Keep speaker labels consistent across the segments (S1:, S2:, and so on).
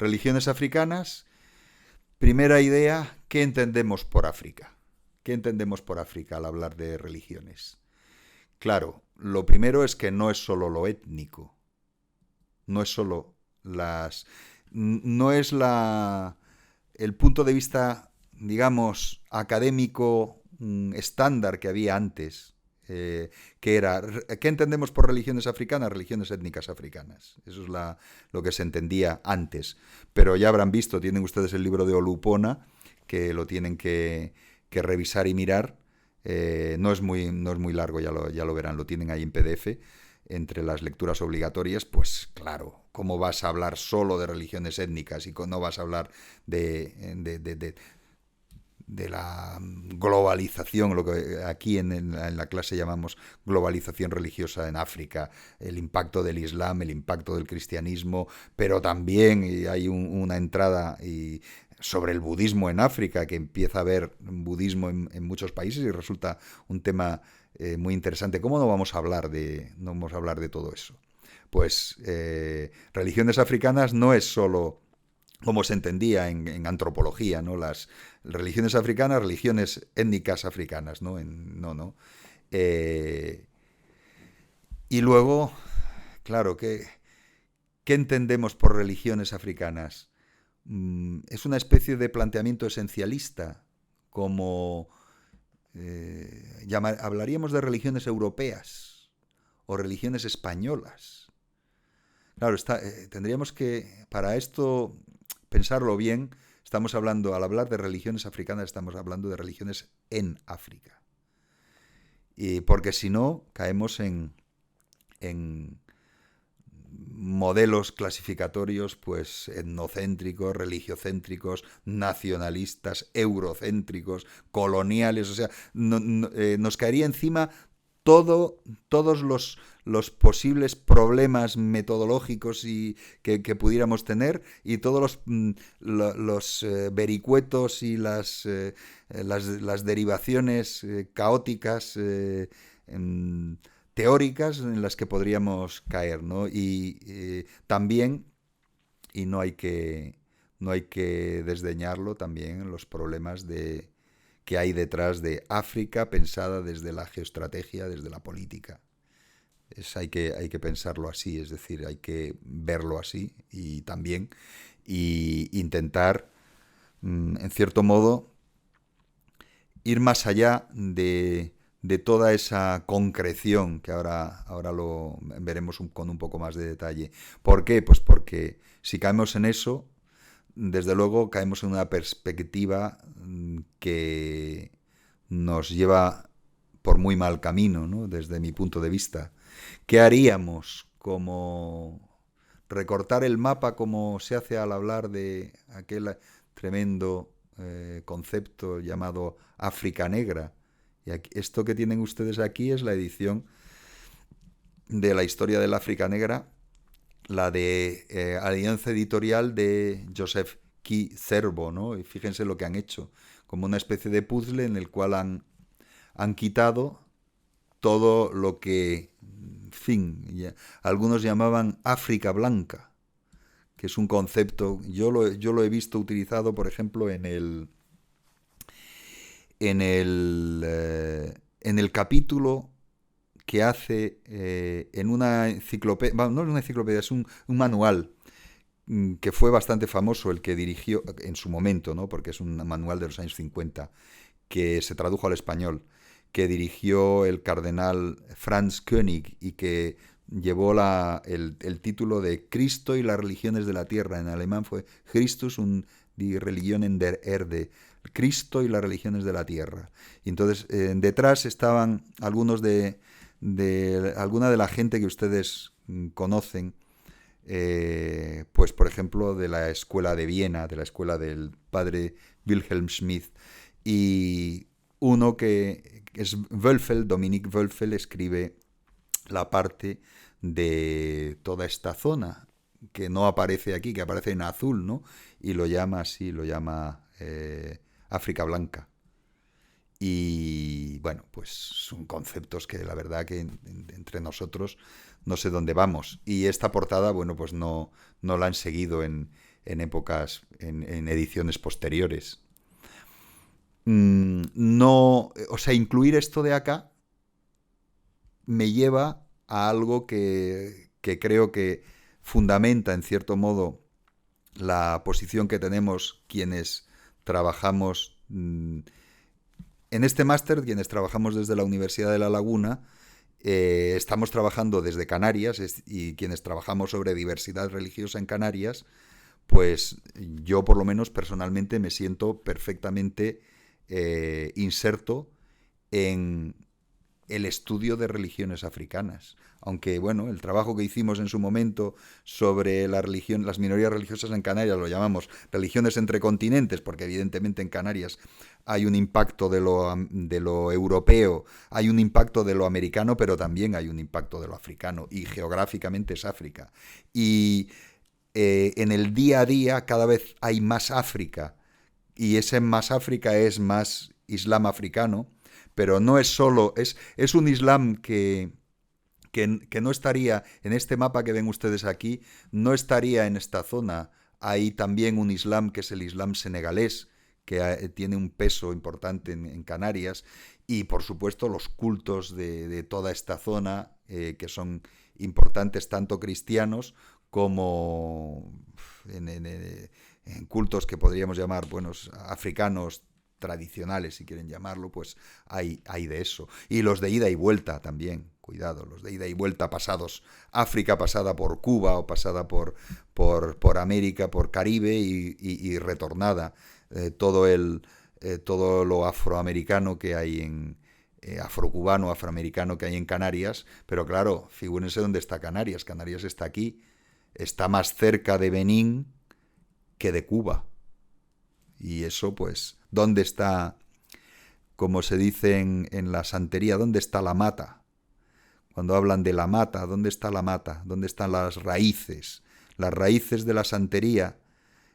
S1: religiones africanas. Primera idea, ¿qué entendemos por África? ¿Qué entendemos por África al hablar de religiones? Claro, lo primero es que no es solo lo étnico, no es solo las... no es el punto de vista, digamos, académico estándar que había antes, que era, ¿qué entendemos por religiones africanas? Religiones étnicas africanas. Eso es lo que se entendía antes. Pero ya habrán visto, tienen ustedes el libro de Olupona, que lo tienen que revisar y mirar. No es muy largo, ya lo verán, lo tienen ahí en PDF. Entre las lecturas obligatorias, pues claro, ¿cómo vas a hablar solo de religiones étnicas y no vas a hablar de la globalización, lo que aquí en la clase llamamos globalización religiosa en África, el impacto del Islam, el impacto del cristianismo, pero también hay una entrada sobre el budismo en África, que empieza a haber budismo en muchos países y resulta un tema muy interesante. ¿Cómo no vamos a hablar de todo eso? Pues religiones africanas no es solo como se entendía en antropología, ¿no? Las religiones africanas, religiones étnicas africanas, ¿no? No. Eh, y luego, claro, ¿qué entendemos por religiones africanas? Es una especie de planteamiento esencialista, como hablaríamos de religiones europeas o religiones españolas. Claro, tendríamos que, para esto, pensarlo bien. Estamos hablando, al hablar de religiones africanas, estamos hablando de religiones en África. Y porque si no, caemos en modelos clasificatorios, pues etnocéntricos, religiocéntricos, nacionalistas, eurocéntricos, coloniales. O sea, nos caería encima todos los posibles problemas metodológicos que pudiéramos tener, y todos los vericuetos y las derivaciones caóticas teóricas en las que podríamos caer, ¿no? Y también, y no hay que desdeñarlo, también los problemas que hay detrás de África pensada desde la geoestrategia, desde la política. Hay que pensarlo así, es decir, hay que verlo así y intentar, en cierto modo, ir más allá de toda esa concreción que ahora lo veremos con un poco más de detalle. ¿Por qué? Pues porque si caemos en eso, desde luego caemos en una perspectiva que nos lleva por muy mal camino, ¿no? Desde mi punto de vista. ¿Qué haríamos? Como recortar el mapa, como se hace al hablar de aquel tremendo concepto llamado África Negra. Y esto que tienen ustedes aquí es la edición de la historia del África Negra, la de Alianza Editorial de Joseph K. Cervo, ¿no? Y fíjense lo que han hecho, como una especie de puzzle en el cual han quitado todo lo que, en fin, algunos llamaban África Blanca, que es un concepto, yo lo he visto utilizado, por ejemplo, en el capítulo que hace en una enciclopedia, bueno, no es una enciclopedia, es un manual que fue bastante famoso, el que dirigió en su momento, ¿no? Porque es un manual de los años 50, que se tradujo al español, que dirigió el cardenal Franz König y que llevó el título de Cristo y las religiones de la tierra. En alemán fue Christus und die Religionen der Erde, Cristo y las religiones de la tierra. Y entonces detrás estaban alguna de la gente que ustedes conocen, pues por ejemplo de la escuela de Viena, de la escuela del padre Wilhelm Schmidt, y uno que es Wölfel, Dominique Wölfel, escribe la parte de toda esta zona que no aparece aquí, que aparece en azul, ¿no? Y lo llama así, África Blanca. Y bueno, pues son conceptos que la verdad que entre nosotros no sé dónde vamos. Y esta portada, bueno, pues no la han seguido en ediciones posteriores. No, o sea, incluir esto de acá me lleva a algo que creo que fundamenta, en cierto modo, la posición que tenemos quienes trabajamos en este máster, quienes trabajamos desde la Universidad de La Laguna. Estamos trabajando desde Canarias y quienes trabajamos sobre diversidad religiosa en Canarias, pues yo por lo menos personalmente me siento perfectamente inserto en el estudio de religiones africanas. Aunque, bueno, el trabajo que hicimos en su momento sobre la religión, las minorías religiosas en Canarias, lo llamamos religiones entre continentes, porque evidentemente en Canarias hay un impacto de lo europeo, hay un impacto de lo americano, pero también hay un impacto de lo africano, y geográficamente es África. Y en el día a día cada vez hay más África, y ese más África es más Islam africano, pero no es solo, es un Islam que no estaría en este mapa que ven ustedes aquí, no estaría en esta zona. Hay también un Islam que es el Islam senegalés, que tiene un peso importante en Canarias, y por supuesto los cultos de toda esta zona, que son importantes tanto cristianos como en cultos que podríamos llamar buenos africanos tradicionales, si quieren llamarlo, pues hay de eso. Y los de ida y vuelta también, cuidado, los de ida y vuelta pasados, África pasada por Cuba o pasada por América, por Caribe y retornada, todo lo afroamericano que hay afrocubano, afroamericano que hay en Canarias, pero claro, figúrense dónde está Canarias. Canarias está aquí, está más cerca de Benín que de Cuba. Y eso, pues, ¿dónde está, como se dice en la santería, dónde está la mata? Cuando hablan de la mata, ¿dónde está la mata? ¿Dónde están las raíces? ¿Las raíces de la santería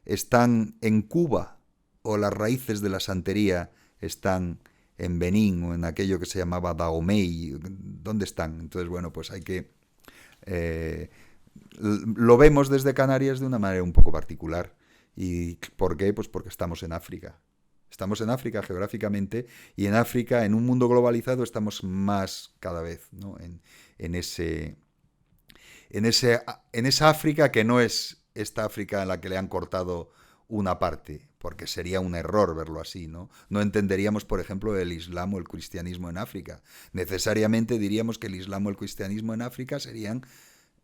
S1: están en Cuba o las raíces de la santería están en Benín o en aquello que se llamaba Dahomey? ¿Dónde están? Entonces, bueno, pues hay que... lo vemos desde Canarias de una manera un poco particular. ¿Y por qué? Pues porque estamos en África. Estamos en África geográficamente, y en África, en un mundo globalizado, estamos más cada vez, ¿no? En esa África que no es esta África en la que le han cortado una parte, porque sería un error verlo así, ¿no? No entenderíamos, por ejemplo, el Islam o el cristianismo en África. Necesariamente diríamos que el Islam o el cristianismo en África serían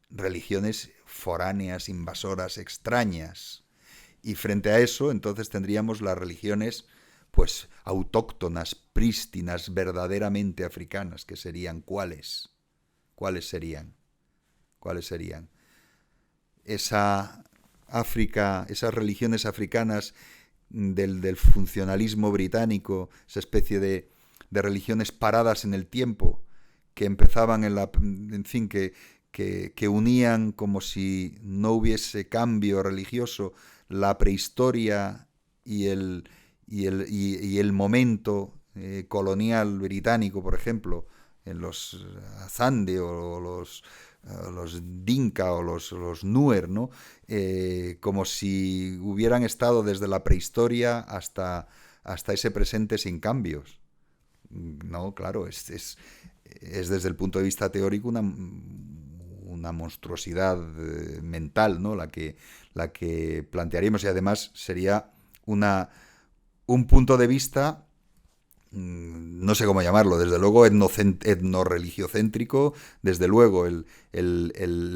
S1: religiones foráneas, invasoras, extrañas. Y frente a eso, entonces tendríamos las religiones, pues, autóctonas, prístinas, verdaderamente africanas, que serían ¿cuáles? ¿Cuáles serían? ¿Cuáles serían? Esa África, esas religiones africanas del funcionalismo británico, esa especie de religiones paradas en el tiempo, que empezaban en fin, que unían como si no hubiese cambio religioso la prehistoria y el momento colonial británico, por ejemplo, en los Azande o los Dinka o los Nuer, ¿no? Como si hubieran estado desde la prehistoria hasta ese presente sin cambios. No, claro, es desde el punto de vista teórico una monstruosidad mental, ¿no? La que plantearíamos, y además sería un punto de vista, no sé cómo llamarlo, desde luego etno-religiocéntrico, desde luego el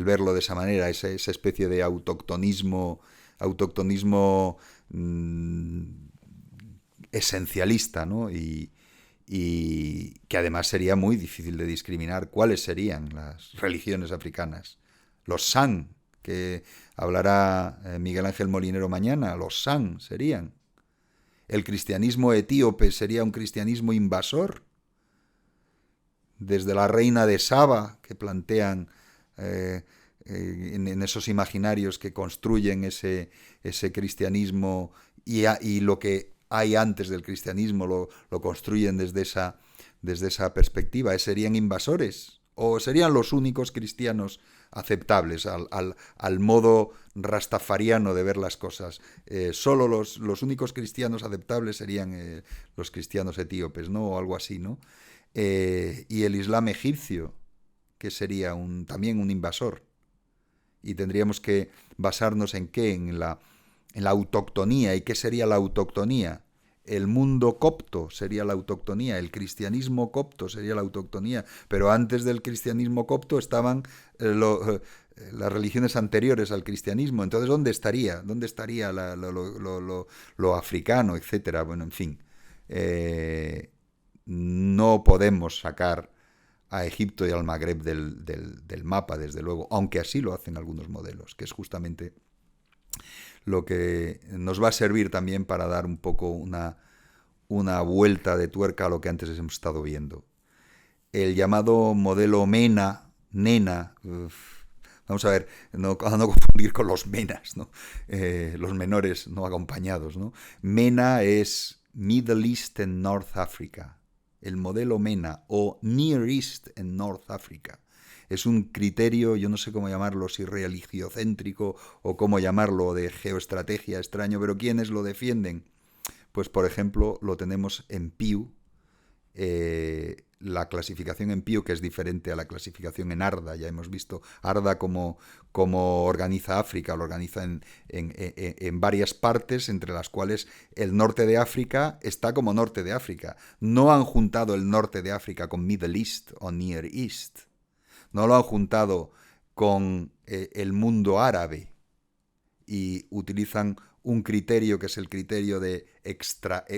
S1: verlo de esa manera, esa especie de autoctonismo esencialista, ¿no? Y que además sería muy difícil de discriminar cuáles serían las religiones africanas. Los San, que hablará Miguel Ángel Molinero mañana, los San serían. El cristianismo etíope sería un cristianismo invasor. Desde la reina de Saba, que plantean en esos imaginarios que construyen ese cristianismo, y lo que hay antes del cristianismo lo construyen desde esa perspectiva. ¿Serían invasores? ¿O serían los únicos cristianos aceptables al modo rastafariano de ver las cosas. Solo los únicos cristianos aceptables serían los cristianos etíopes, ¿no? O algo así, ¿no? Y el Islam egipcio, que sería también un invasor. Y tendríamos que basarnos en qué, en la autoctonía. ¿Y qué sería la autoctonía? El mundo copto sería la autoctonía, el cristianismo copto sería la autoctonía, pero antes del cristianismo copto estaban las religiones anteriores al cristianismo. Entonces, ¿dónde estaría? ¿Dónde estaría lo africano, etcétera? Bueno, en fin, no podemos sacar a Egipto y al Magreb del mapa, desde luego, aunque así lo hacen algunos modelos, que es justamente lo que nos va a servir también para dar un poco una vuelta de tuerca a lo que antes hemos estado viendo. El llamado modelo Nena, vamos a ver, no confundir con los menas, ¿no? Los menores no acompañados, ¿no? MENA es Middle East and North Africa. El modelo MENA o Near East and North Africa. Es un criterio, yo no sé cómo llamarlo, si religiocéntrico o cómo llamarlo, de geoestrategia extraño, pero ¿quiénes lo defienden? Pues, por ejemplo, lo tenemos en Pew, la clasificación en Pew, que es diferente a la clasificación en ARDA. Ya hemos visto ARDA como organiza África, lo organiza en varias partes, entre las cuales el norte de África está como norte de África. No han juntado el norte de África con Middle East o Near East. No lo han juntado con el mundo árabe y utilizan un criterio que es el criterio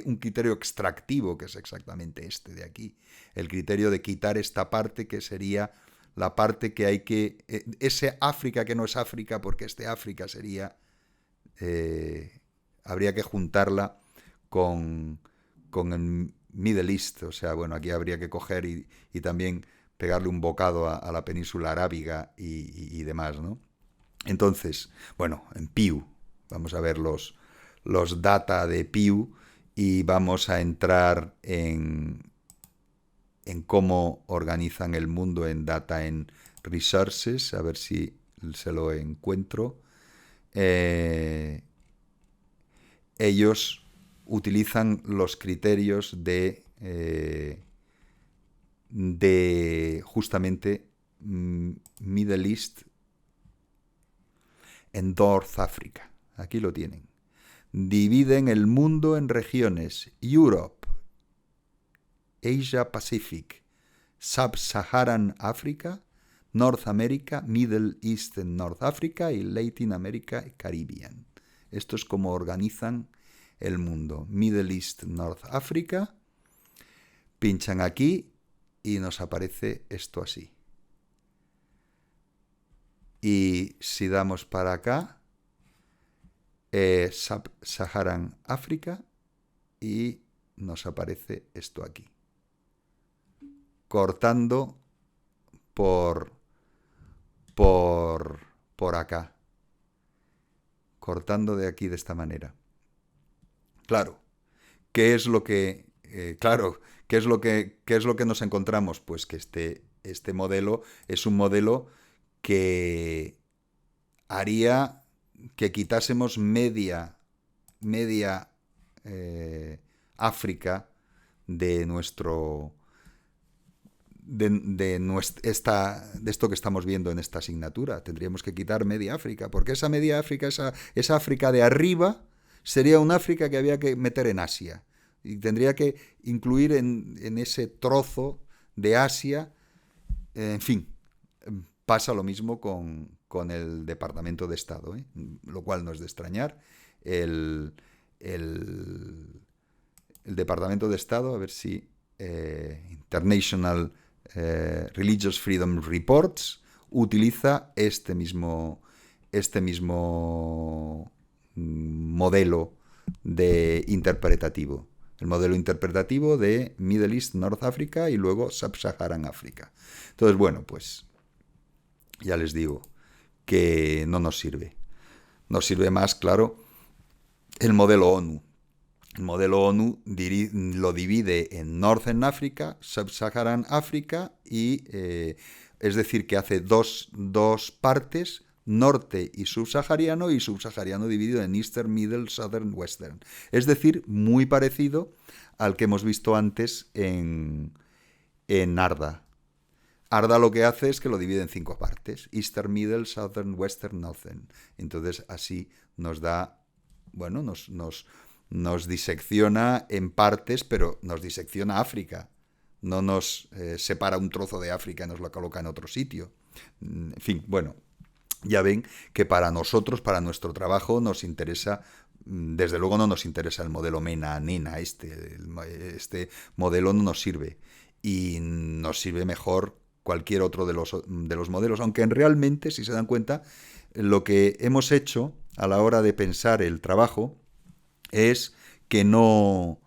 S1: un criterio extractivo, que es exactamente este de aquí. El criterio de quitar esta parte, que sería la parte que hay que... ese África que no es África, porque este África sería... habría que juntarla con el Middle East. O sea, bueno, aquí habría que coger y también pegarle un bocado a la península arábiga y demás, ¿no? Entonces, bueno, en Pew, vamos a ver los data de Pew y vamos a entrar en cómo organizan el mundo en Data and Resources, a ver si se lo encuentro. Ellos utilizan los criterios de justamente Middle East en North Africa. Aquí lo tienen. Dividen el mundo en regiones: Europe, Asia Pacific, Sub-Saharan Africa, North America, Middle East and North Africa y Latin America y Caribbean. Esto es como organizan el mundo. Middle East, North Africa. Pinchan aquí y nos aparece esto así. Y si damos para acá, Sub-Saharan África, y nos aparece esto aquí. Cortando por acá. Cortando de aquí de esta manera. Claro, ¿qué es lo que ¿qué es lo que nos encontramos? Pues que este modelo es un modelo que haría que quitásemos media África de nuestro de esto que estamos viendo en esta asignatura. Tendríamos que quitar media África, porque esa media África, esa África de arriba, sería un África que había que meter en Asia. Y tendría que incluir en ese trozo de Asia, en fin, pasa lo mismo con el Departamento de Estado, lo cual no es de extrañar. El Departamento de Estado, a ver si International Religious Freedom Reports utiliza este mismo modelo de interpretativo. El modelo interpretativo de Middle East, North Africa y luego Sub-Saharan África. Entonces, bueno, pues ya les digo que no nos sirve. Nos sirve más, claro, el modelo ONU. El modelo ONU lo divide en Northern África, Sub-Saharan África y Es decir, que hace dos partes, norte y subsahariano dividido en Eastern, Middle, Southern, Western. Es decir, muy parecido al que hemos visto antes en Arda. Arda lo que hace es que lo divide en 5 partes: Eastern, Middle, Southern, Western, Northern. Entonces así nos da, bueno, nos disecciona en partes, pero nos disecciona África. No nos separa un trozo de África y nos lo coloca en otro sitio. En fin, bueno, ya ven que para nosotros, para nuestro trabajo, nos interesa, desde luego no nos interesa el modelo MENA-NENA, este modelo no nos sirve, y nos sirve mejor cualquier otro de los modelos, aunque realmente, si se dan cuenta, lo que hemos hecho a la hora de pensar el trabajo es que no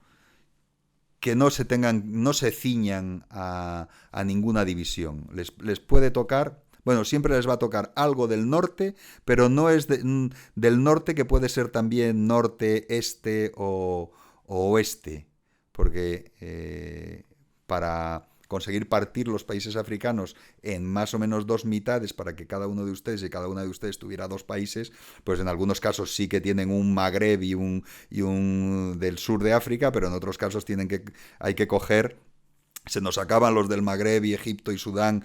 S1: se ciñan a ninguna división. Les puede tocar, bueno, siempre les va a tocar algo del norte, pero no es del norte, que puede ser también norte, este o oeste, porque para conseguir partir los países africanos en más o menos 2 mitades, para que cada uno de ustedes y cada una de ustedes tuviera 2 países, pues en algunos casos sí que tienen un Magreb y un del sur de África, pero en otros casos hay que coger. Se nos acaban los del Magreb y Egipto y Sudán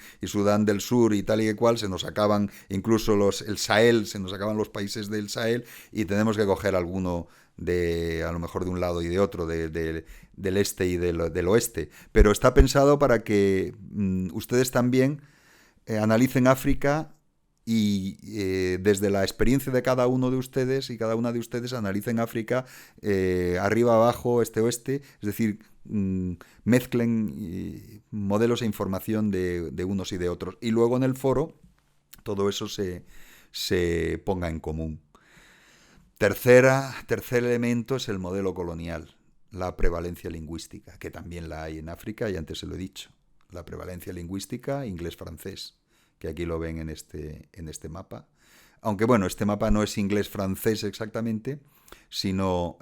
S1: del Sur y tal y cual, se nos acaban incluso el Sahel, se nos acaban los países del Sahel, y tenemos que coger alguno a lo mejor de un lado y de otro, del este y del oeste. Pero está pensado para que ustedes también analicen África y desde la experiencia de cada uno de ustedes y cada una de ustedes analicen África arriba, abajo, este, oeste, es decir, mezclen modelos e información de unos y de otros. Y luego en el foro todo eso se ponga en común. Tercer elemento es el modelo colonial, la prevalencia lingüística, que también la hay en África, y antes se lo he dicho. La prevalencia lingüística inglés-francés, que aquí lo ven en este mapa. Aunque bueno, este mapa no es inglés-francés exactamente, sino,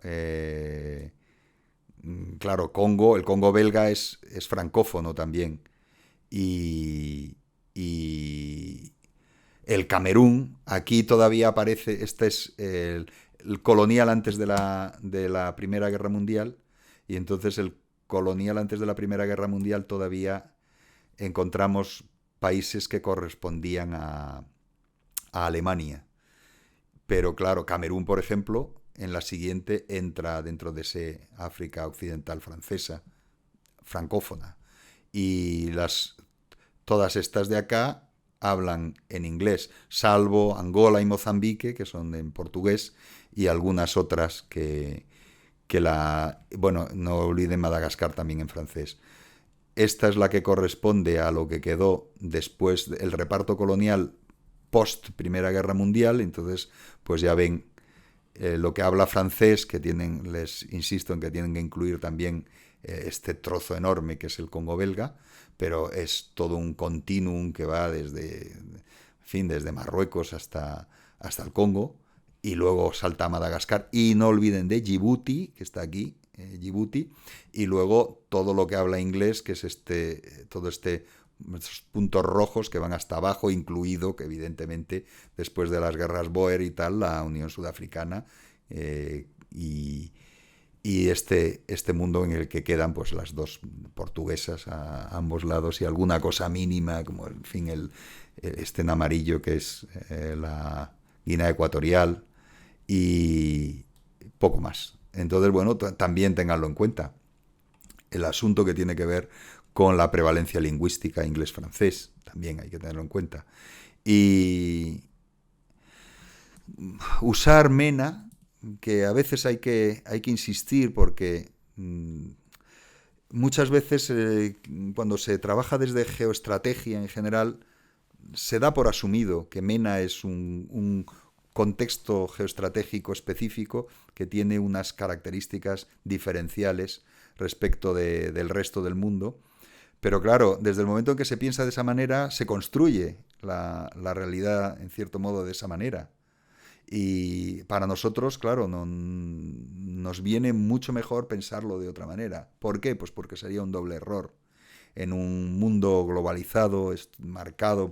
S1: claro, el Congo belga es francófono también. Y el Camerún, aquí todavía aparece, este es el colonial antes de la Primera Guerra Mundial, y entonces el colonial antes de la Primera Guerra Mundial todavía encontramos países que correspondían a Alemania. Pero claro, Camerún, por ejemplo, en la siguiente entra dentro de ese África Occidental francesa, francófona. Y todas estas de acá hablan en inglés, salvo Angola y Mozambique, que son en portugués, y algunas otras bueno, no olviden Madagascar también en francés. Esta es la que corresponde a lo que quedó después del reparto colonial post Primera Guerra Mundial. Entonces, pues ya ven lo que habla francés, que les insisto en que tienen que incluir también este trozo enorme que es el Congo belga, pero es todo un continuum que va desde Marruecos hasta el Congo, y luego salta a Madagascar, y no olviden de Djibouti, que está aquí, Djibouti, y luego todo lo que habla inglés, que es estos puntos rojos que van hasta abajo, incluido que evidentemente después de las guerras Boer y tal, la Unión Sudafricana, y este mundo en el que quedan pues las dos portuguesas a ambos lados, y alguna cosa mínima como en fin en amarillo, que es la Guinea Ecuatorial, y poco más. Entonces, bueno, también tenganlo en cuenta. El asunto que tiene que ver con la prevalencia lingüística inglés-francés, también hay que tenerlo en cuenta. Y usar MENA, que a veces hay que insistir, porque muchas veces cuando se trabaja desde geoestrategia en general, se da por asumido que MENA es un contexto geoestratégico específico que tiene unas características diferenciales respecto del resto del mundo. Pero claro, desde el momento en que se piensa de esa manera, se construye la realidad, en cierto modo, de esa manera. Y para nosotros, claro, nos viene mucho mejor pensarlo de otra manera. ¿Por qué? Pues porque sería un doble error. en un mundo globalizado, marcado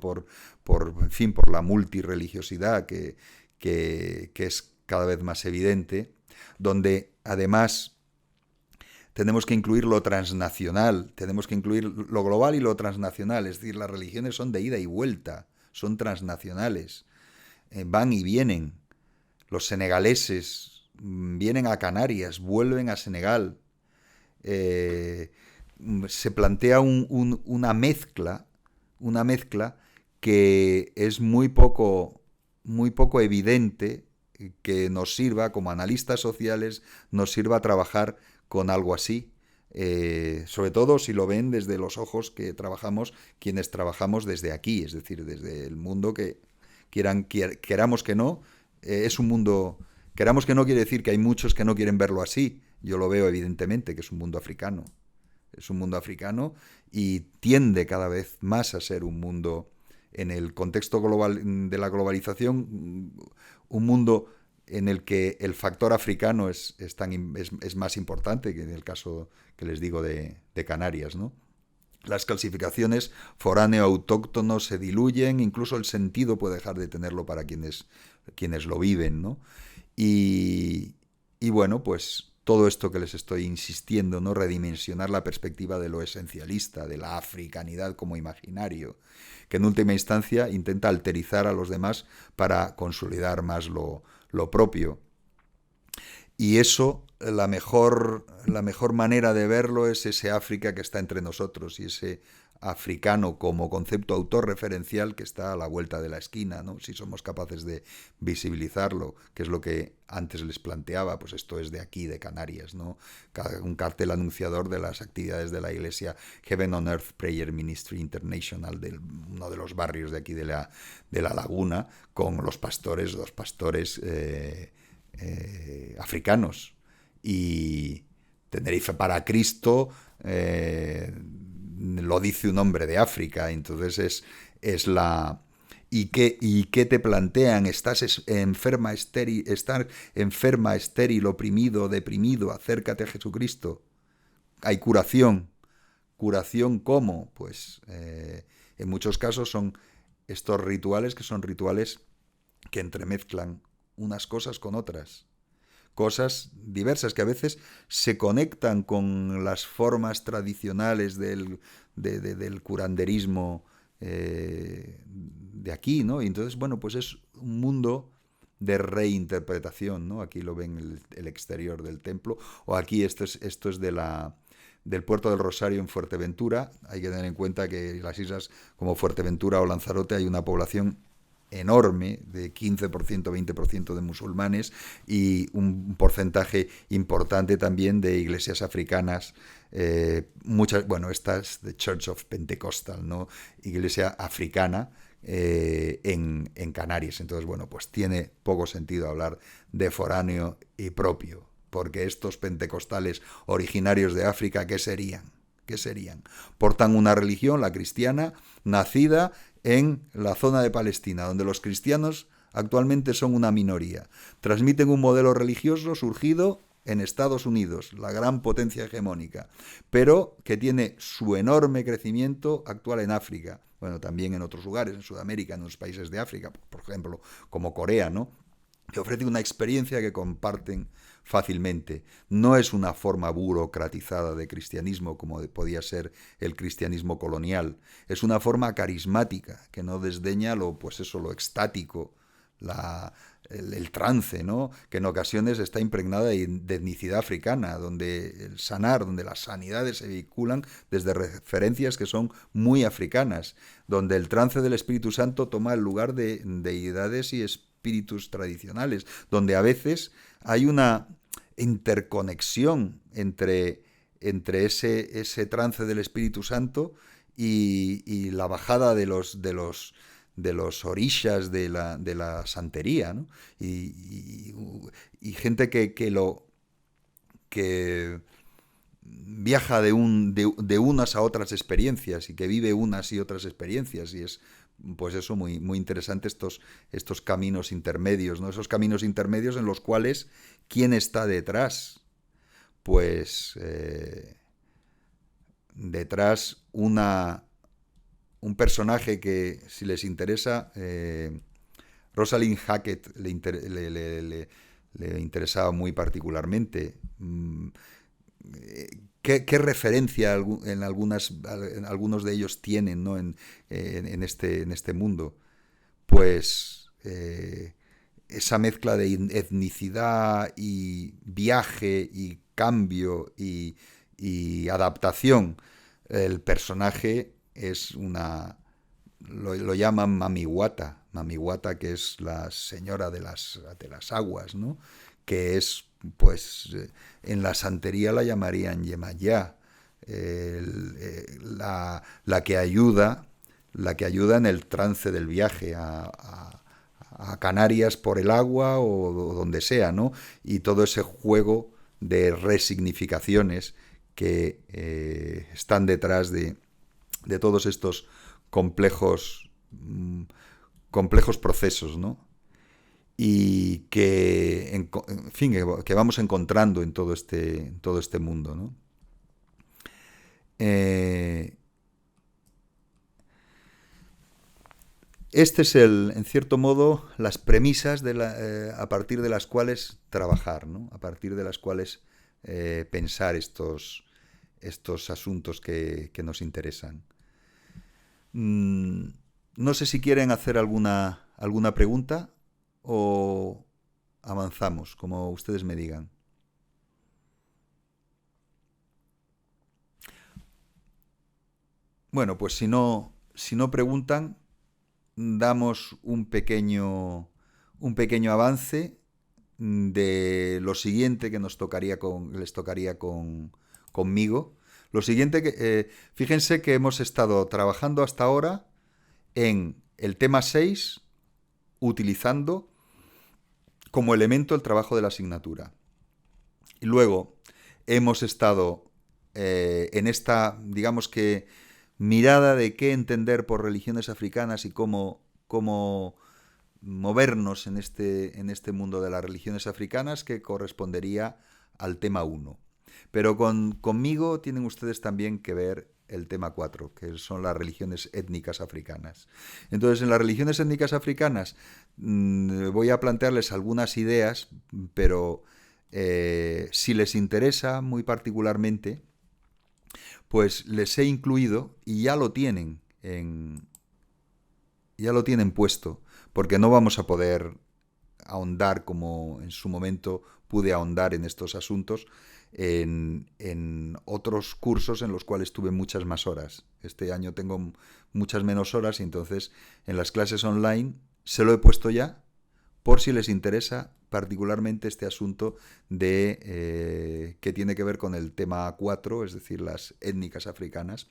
S1: en fin, por la multirreligiosidad que es cada vez más evidente, donde además tenemos que incluir lo transnacional, tenemos que incluir lo global y lo transnacional, es decir, las religiones son de ida y vuelta, son transnacionales, van y vienen. Los senegaleses vienen a Canarias, vuelven a Senegal. Eh, Se plantea una mezcla que es muy poco evidente que nos sirva, como analistas sociales, nos sirva a trabajar con algo así. Sobre todo si lo ven desde los ojos que trabajamos, quienes trabajamos desde aquí, es decir, desde el mundo que queramos que no, es un mundo, queramos que no quiere decir que hay muchos que no quieren verlo así. Yo lo veo evidentemente, que es un mundo africano. Es un mundo africano y tiende cada vez más a ser un mundo, en el contexto global de la globalización, un mundo en el que el factor africano es más importante que en el caso que les digo de Canarias, ¿no? Las clasificaciones foráneo autóctono se diluyen, incluso el sentido puede dejar de tenerlo para quienes lo viven, ¿no? Y bueno, pues todo esto que les estoy insistiendo, ¿no? Redimensionar la perspectiva de lo esencialista, de la africanidad como imaginario, que en última instancia intenta alterizar a los demás para consolidar más lo propio. Y eso, la mejor manera de verlo es ese África que está entre nosotros y ese africano como concepto autorreferencial que está a la vuelta de la esquina, ¿no? Si somos capaces de visibilizarlo, que es lo que antes les planteaba, pues esto es de aquí, de Canarias, ¿no? Un cartel anunciador de las actividades de la iglesia Heaven on Earth Prayer Ministry International, uno de los barrios de aquí de la Laguna, con los pastores, dos pastores africanos. Y Tenerife para Cristo lo dice un hombre de África, entonces es la... ¿Y qué te plantean? ¿Estás enferma, estéril, oprimido, deprimido? Acércate a Jesucristo. Hay curación. ¿Curación cómo? Pues en muchos casos son estos rituales que son rituales que entremezclan unas cosas con otras. Cosas diversas que a veces se conectan con las formas tradicionales del curanderismo de aquí, ¿no? Y entonces, bueno, pues es un mundo de reinterpretación, ¿no? Aquí lo ven el exterior del templo, o aquí esto es del puerto del Rosario en Fuerteventura. Hay que tener en cuenta que las islas como Fuerteventura o Lanzarote hay una población enorme, de 15%, 20% de musulmanes y un porcentaje importante también de iglesias africanas, muchas, bueno, esta es The Church of Pentecostal, ¿no? Iglesia africana en Canarias. Entonces, bueno, pues tiene poco sentido hablar de foráneo y propio, porque estos pentecostales originarios de África, ¿qué serían? ¿Qué serían? Portan una religión, la cristiana, nacida en la zona de Palestina, donde los cristianos actualmente son una minoría. Transmiten un modelo religioso surgido en Estados Unidos, la gran potencia hegemónica, pero que tiene su enorme crecimiento actual en África, bueno, también en otros lugares, en Sudamérica, en los países de África, por ejemplo, como Corea, ¿no? Que ofrece una experiencia que comparten fácilmente. No es una forma burocratizada de cristianismo como podía ser el cristianismo colonial. Es una forma carismática que no desdeña lo extático, el trance, ¿no? Que en ocasiones está impregnada de etnicidad africana, donde donde las sanidades se vinculan desde referencias que son muy africanas, donde el trance del Espíritu Santo toma el lugar de deidades y espíritus tradicionales, donde a veces hay una interconexión entre ese trance del Espíritu Santo y la bajada de los orishas de la santería, ¿no? Y gente que viaja de unas a otras experiencias y que vive unas y otras experiencias, y es pues eso muy, muy interesante, estos caminos intermedios, ¿no? Esos caminos intermedios en los cuales ¿quién está detrás? Pues detrás un personaje que, si les interesa, Rosalind Hackett le interesaba muy particularmente. ¿Qué referencia en algunos de ellos tienen, ¿no? en este mundo? Pues esa mezcla de etnicidad y viaje y cambio y adaptación. El personaje es lo llaman Mamiwata, que es la señora de las aguas, ¿no? Que es, pues, en la santería la llamarían Yemayá, la que ayuda en el trance del viaje a Canarias por el agua o donde sea, ¿no? Y todo ese juego de resignificaciones que están detrás de todos estos complejos, complejos procesos, ¿no? Y en fin, que vamos encontrando en todo este mundo, ¿no? Eh, Este es en cierto modo, las premisas a partir de las cuales trabajar, ¿no? A partir de las cuales pensar estos asuntos que nos interesan. Mm, no sé si quieren hacer alguna pregunta o avanzamos, como ustedes me digan. Bueno, pues si no preguntan, damos un pequeño avance de lo siguiente que les tocaría conmigo. Lo siguiente fíjense que hemos estado trabajando hasta ahora en el tema 6, utilizando como elemento el trabajo de la asignatura. Y luego hemos estado en esta, digamos que, mirada de qué entender por religiones africanas y cómo movernos en este mundo de las religiones africanas, que correspondería al tema 1. Pero conmigo tienen ustedes también que ver el tema 4, que son las religiones étnicas africanas. Entonces, en las religiones étnicas africanas voy a plantearles algunas ideas, pero si les interesa muy particularmente, pues les he incluido y ya lo tienen puesto, porque no vamos a poder ahondar como en su momento pude ahondar en estos asuntos en otros cursos en los cuales tuve muchas más horas. Este año tengo muchas menos horas y entonces en las clases online se lo he puesto ya por si les interesa particularmente este asunto que tiene que ver con el tema 4, es decir, las étnicas africanas,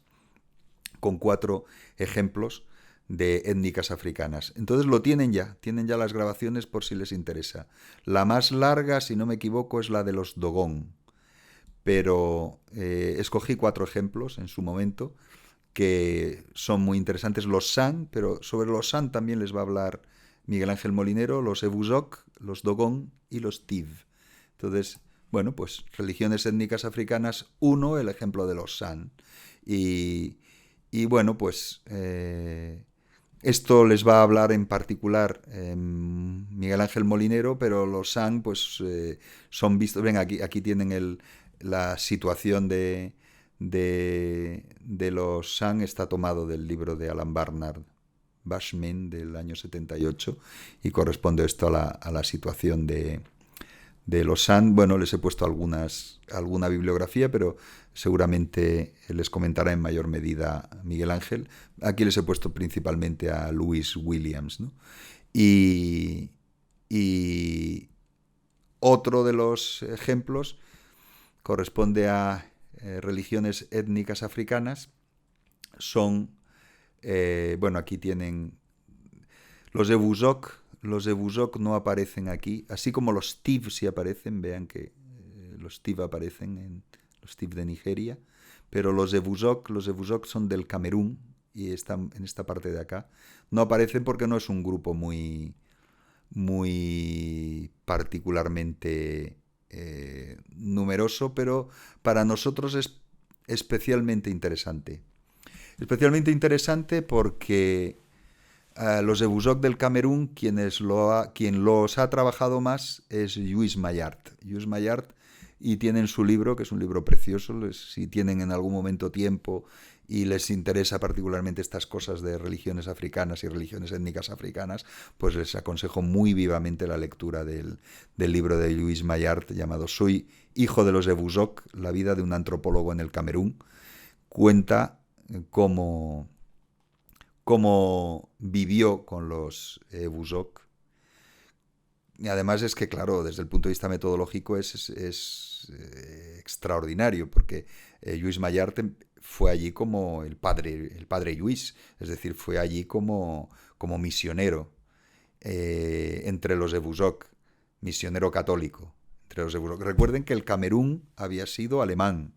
S1: con 4 ejemplos de étnicas africanas. Entonces tienen ya las grabaciones por si les interesa. La más larga, si no me equivoco, es la de los Dogon, pero escogí 4 ejemplos en su momento que son muy interesantes. Los San, pero sobre los San también les va a hablar Miguel Ángel Molinero, los Ebusok, los Dogon y los Tiv. Entonces, bueno, pues religiones étnicas africanas 1, el ejemplo de los San. Y bueno, pues esto les va a hablar en particular Miguel Ángel Molinero, pero los San pues son vistos. Ven, aquí tienen la situación de los San, está tomado del libro de Alan Barnard, Bashman, del año 78, y corresponde esto a la situación de los San. Bueno, les he puesto alguna bibliografía, pero seguramente les comentará en mayor medida Miguel Ángel. Aquí les he puesto principalmente a Louis Williams, ¿no? Y otro de los ejemplos corresponde a religiones étnicas africanas. Son, bueno, aquí tienen los Ebusok. Los Ebusok no aparecen aquí, así como los Tiv sí aparecen. Vean que los Tiv aparecen en los Tiv de Nigeria, pero los Ebusok son del Camerún y están en esta parte de acá. No aparecen porque no es un grupo muy, muy particularmente numeroso, pero para nosotros es especialmente interesante. Especialmente interesante porque los de Buzoc del Camerún, quien los ha trabajado más es Lluís Mayart. Lluís Mayart, y tienen su libro, que es un libro precioso, si tienen en algún momento tiempo y les interesa particularmente estas cosas de religiones africanas y religiones étnicas africanas, pues les aconsejo muy vivamente la lectura del libro de Lluís Mayart llamado Soy hijo de los de Buzoc, la vida de un antropólogo en el Camerún. Cuenta cómo vivió con los Buzoc. Y además es que, claro, desde el punto de vista metodológico es extraordinario, porque Lluís Mayart fue allí como el padre Lluís, es decir, fue allí como misionero entre los de Buzoc, misionero católico. Entre los de Buzoc. Recuerden que el Camerún había sido alemán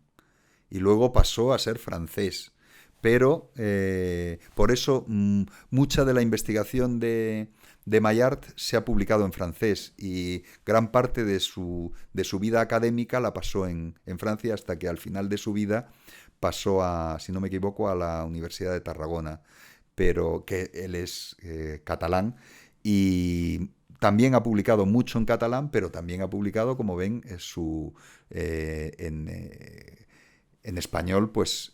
S1: y luego pasó a ser francés. Pero por eso mucha de la investigación de Mayart se ha publicado en francés y gran parte de su vida académica la pasó en Francia hasta que al final de su vida pasó a, si no me equivoco, a la Universidad de Tarragona, pero que él es catalán y también ha publicado mucho en catalán, pero también ha publicado, como ven, en español, pues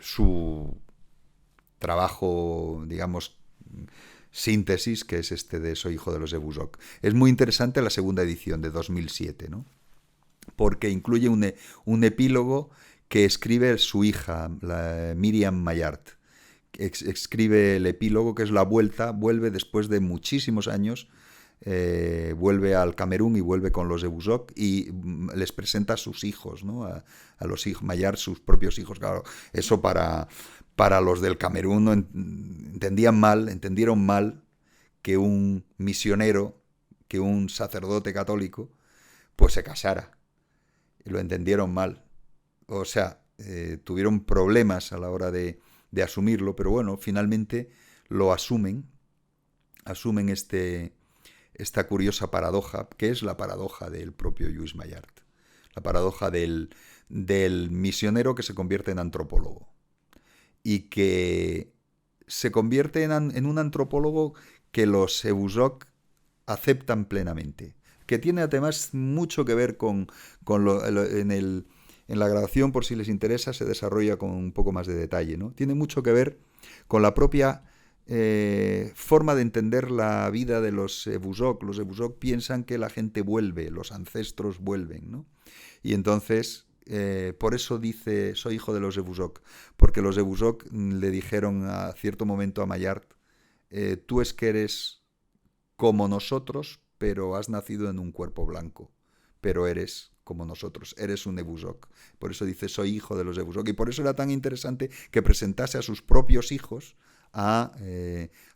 S1: su trabajo, digamos, síntesis, que es este de Soy hijo de los de Buzoc. Es muy interesante la segunda edición de 2007, ¿no? Porque incluye un epílogo que escribe su hija, Miriam Mayart. Escribe el epílogo, que es la vuelve después de muchísimos años, vuelve al Camerún y vuelve con los de Buzoc y les presenta a sus hijos, ¿no? A los hijos, Mayart, sus propios hijos. Claro, eso para los del Camerún no entendieron mal que un misionero, que un sacerdote católico, pues se casara. Y lo entendieron mal. O sea, tuvieron problemas a la hora de asumirlo, pero bueno, finalmente lo asumen esta curiosa paradoja, que es la paradoja del propio Lluís Mayart, la paradoja del misionero que se convierte en antropólogo y que se convierte en un antropólogo que los Buzoc aceptan plenamente, que tiene además mucho que ver en la grabación, por si les interesa, se desarrolla con un poco más de detalle, ¿no? Tiene mucho que ver con la propia forma de entender la vida de los Buzoc. Los Buzoc piensan que la gente vuelve, los ancestros vuelven, ¿no? Y entonces, por eso dice, soy hijo de los de Buzoc, porque los de Buzoc le dijeron a cierto momento a Mayart, tú es que eres como nosotros, pero has nacido en un cuerpo blanco, pero eres como nosotros, eres un Buzoc. Por eso dice, soy hijo de los Buzoc. Y por eso era tan interesante que presentase a sus propios hijos a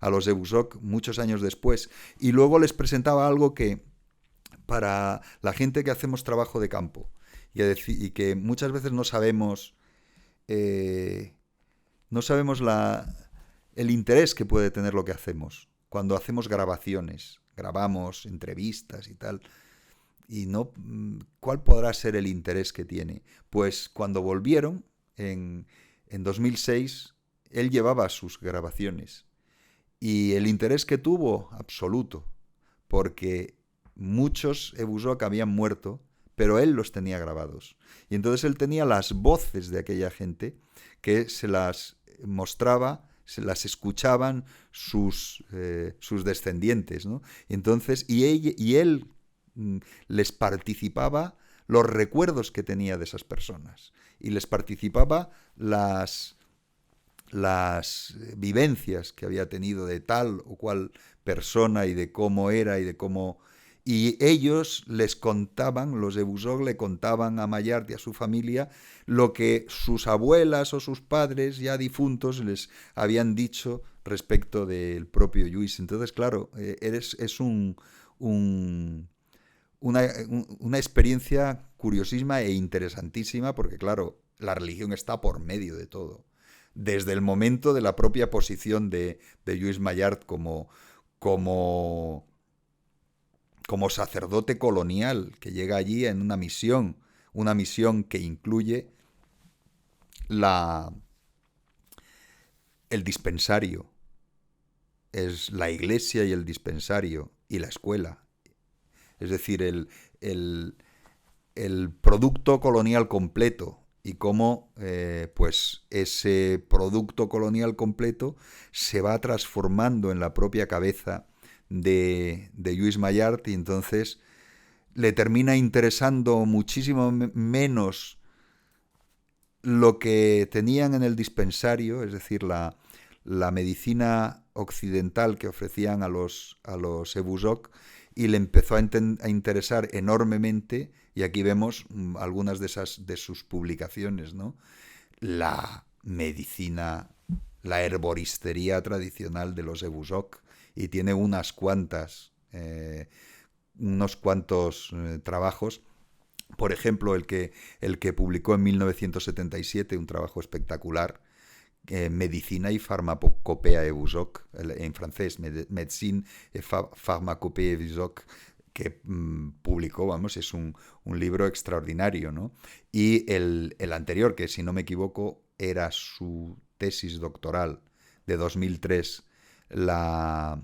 S1: los Buzoc muchos años después. Y luego les presentaba algo que, para la gente que hacemos trabajo de campo, y que muchas veces no sabemos el interés que puede tener lo que hacemos cuando hacemos grabaciones, grabamos entrevistas y tal, y no, ¿cuál podrá ser el interés que tiene? Pues cuando volvieron en 2006, él llevaba sus grabaciones y el interés que tuvo, absoluto, porque muchos Buzoc habían muerto, pero él los tenía grabados. Y entonces él tenía las voces de aquella gente que se las mostraba, se las escuchaban sus descendientes, ¿no? Y entonces, él les participaba los recuerdos que tenía de esas personas y les participaba las vivencias que había tenido de tal o cual persona y de cómo era y de cómo... Y ellos les contaban, los de Buzoc le contaban a Mayart y a su familia lo que sus abuelas o sus padres ya difuntos les habían dicho respecto del propio Lluís. Entonces, claro, es una experiencia curiosísima e interesantísima porque, claro, la religión está por medio de todo. Desde el momento de la propia posición de Lluís Mayart como sacerdote colonial que llega allí en una misión que incluye la, el dispensario, es la iglesia y el dispensario y la escuela. Es decir, el producto colonial completo y cómo pues ese producto colonial completo se va transformando en la propia cabeza de Lluís Mayart, y entonces le termina interesando muchísimo menos lo que tenían en el dispensario, es decir, la medicina occidental que ofrecían a los Ebusok, y le empezó a interesar enormemente, y aquí vemos algunas de sus publicaciones, ¿no? La medicina, la herboristería tradicional de los Ebusok, y tiene unos cuantos trabajos. Por ejemplo, el que publicó en 1977, un trabajo espectacular, Medicina y Pharmacopée Ebusok, en francés, Médecine et Pharmacopée Ebusok, que publicó, vamos, es un libro extraordinario, ¿no? Y el anterior, que si no me equivoco era su tesis doctoral de 2003, la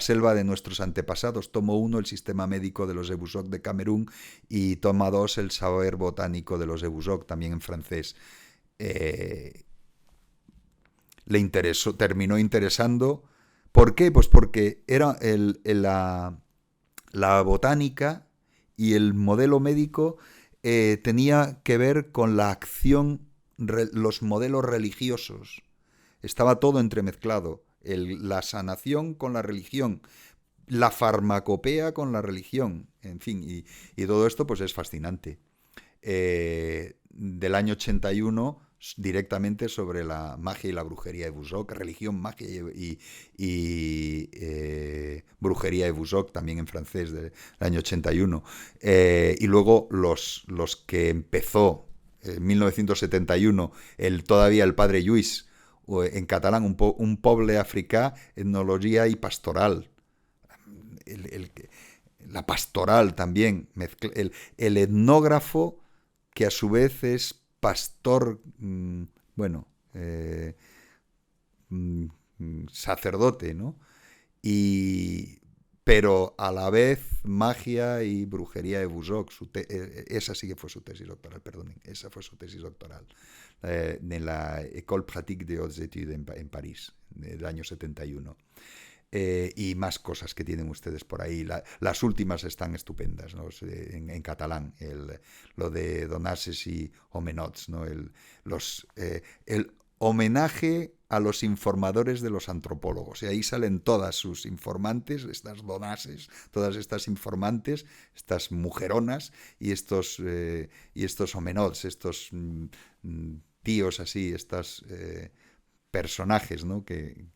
S1: selva de nuestros antepasados, tomo 1, el sistema médico de los Ebusok de Camerún, y toma 2, el saber botánico de los Ebusok, también en francés. Terminó interesando. ¿Por qué? Pues porque era la botánica y el modelo médico tenía que ver con la acción, los modelos religiosos. Estaba todo entremezclado. La sanación con la religión, la farmacopea con la religión, en fin, y todo esto pues es fascinante. Del año 81, directamente sobre la magia y la brujería de Ebusok, religión, magia y brujería de Ebusok, también en francés, del año 81. Y luego los que empezó en 1971, todavía el padre Lluís, en catalán, un poble africà, etnología y pastoral. El, el, la pastoral también, el etnógrafo que a su vez es pastor, bueno, sacerdote, ¿no? Y, pero a la vez magia y brujería de Ebusok. Esa sí que fue su tesis doctoral, perdonen, esa fue su tesis doctoral, en la École Pratique des Hautes Études en París, del año 71. Y más cosas que tienen ustedes por ahí. Las últimas están estupendas, ¿no? En catalán, lo de Donases y Homenots, ¿no? El homenaje a los informadores de los antropólogos. Y ahí salen todas sus informantes, estas Donases, todas estas informantes, estas mujeronas, y estos Homenots, estos tíos así, estos personajes, ¿no? que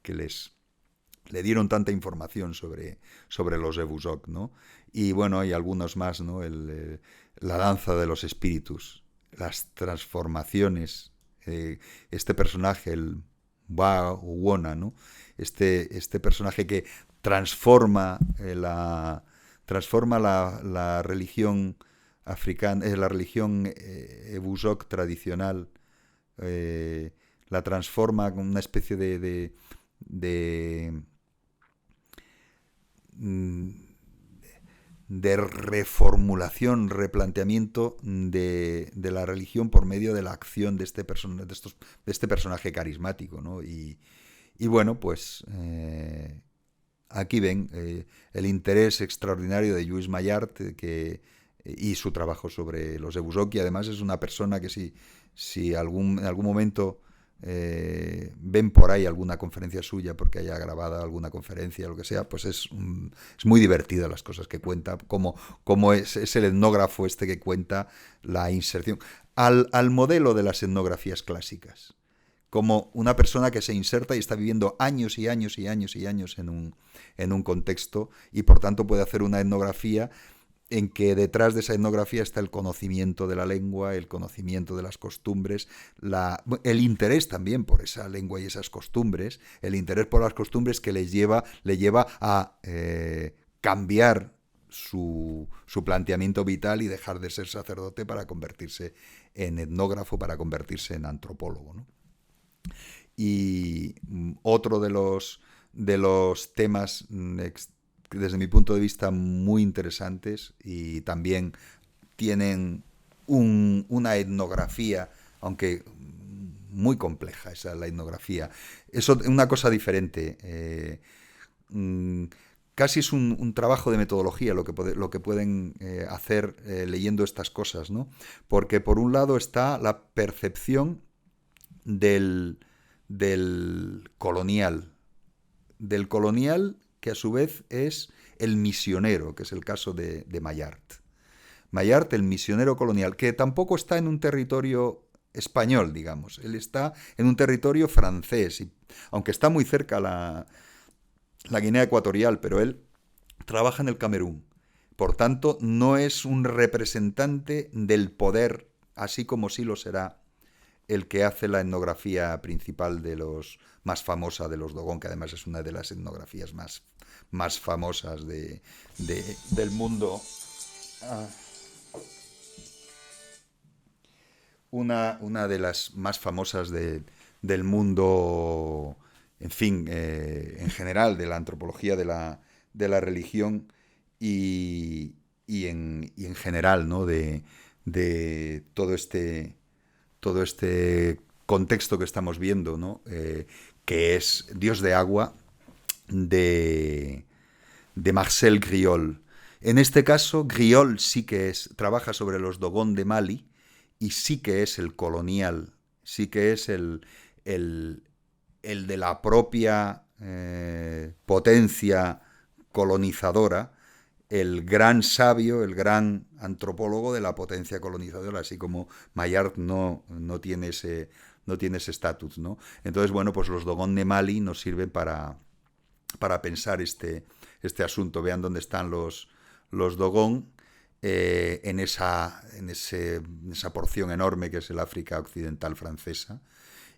S1: le dieron tanta información sobre los Ebusok, ¿no? Y bueno, hay algunos más, ¿no? La danza de los espíritus, las transformaciones, este personaje, el Wa Wona, ¿no? Este personaje que transforma la religión africana, la religión Ebusok tradicional, la transforma con una especie de reformulación, replanteamiento de la religión por medio de la acción de este personaje carismático, ¿no? Y bueno, pues aquí ven el interés extraordinario de Lluís Mayart, y su trabajo sobre los Ebusok, y además es una persona que si en algún momento ven por ahí alguna conferencia suya, porque haya grabado alguna conferencia o lo que sea, pues es muy divertida las cosas que cuenta, como es el etnógrafo este que cuenta la inserción al modelo de las etnografías clásicas, como una persona que se inserta y está viviendo años y años y años y años en un contexto, y por tanto puede hacer una etnografía en que detrás de esa etnografía está el conocimiento de la lengua, el conocimiento de las costumbres, el interés también por esa lengua y esas costumbres, el interés por las costumbres que le lleva a cambiar su planteamiento vital y dejar de ser sacerdote para convertirse en etnógrafo, para convertirse en antropólogo, ¿no? Y otro de los temas, desde mi punto de vista, muy interesantes y también tienen una etnografía, aunque muy compleja, esa la etnografía. Eso es una cosa diferente. Mm, Casi es un trabajo de metodología lo que pueden hacer leyendo estas cosas, ¿no? Porque por un lado está la percepción del, del del colonial que a su vez es el misionero, que es el caso de Maillart. Maillart, el misionero colonial, que tampoco está en un territorio español, digamos, él está en un territorio francés, aunque está muy cerca la Guinea Ecuatorial, pero él trabaja en el Camerún. Por tanto, no es un representante del poder, así como sí lo será el que hace la etnografía principal de los más famosa de los Dogon, que además es una de las etnografías más famosas del mundo. Ah, una de las más famosas del mundo, en fin, en general, de la antropología de la religión y en general, ¿no? De todo este contexto que estamos viendo, ¿no? Que es Dios de agua de, de Marcel Griol. En este caso, Griol sí que trabaja sobre los Dogon de Mali y sí que es el colonial, sí que es el, el de la propia potencia colonizadora, el gran sabio, el gran antropólogo de la potencia colonizadora, así como Maillart no tiene ese estatus, ¿no? Entonces, bueno, pues los Dogon de Mali nos sirven para pensar este asunto. Vean dónde están los Dogon en esa porción enorme que es el África occidental francesa.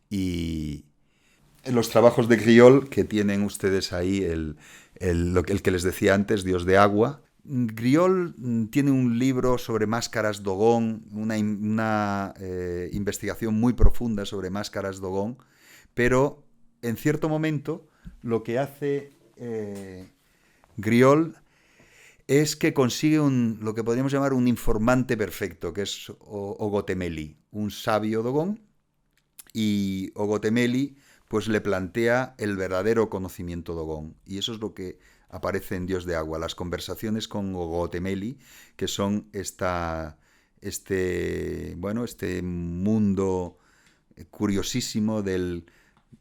S1: Y en los trabajos de Griol, que tienen ustedes ahí el que les decía antes, Dios de agua. Griol tiene un libro sobre máscaras Dogon, una investigación muy profunda sobre máscaras Dogon, pero en cierto momento lo que hace Griol es que consigue lo que podríamos llamar un informante perfecto, que es Ogotemeli, un sabio Dogon, y Ogotemeli pues le plantea el verdadero conocimiento Dogon. Y eso es lo que aparece en Dios de Agua, las conversaciones con Ogotemeli, que son este mundo curiosísimo del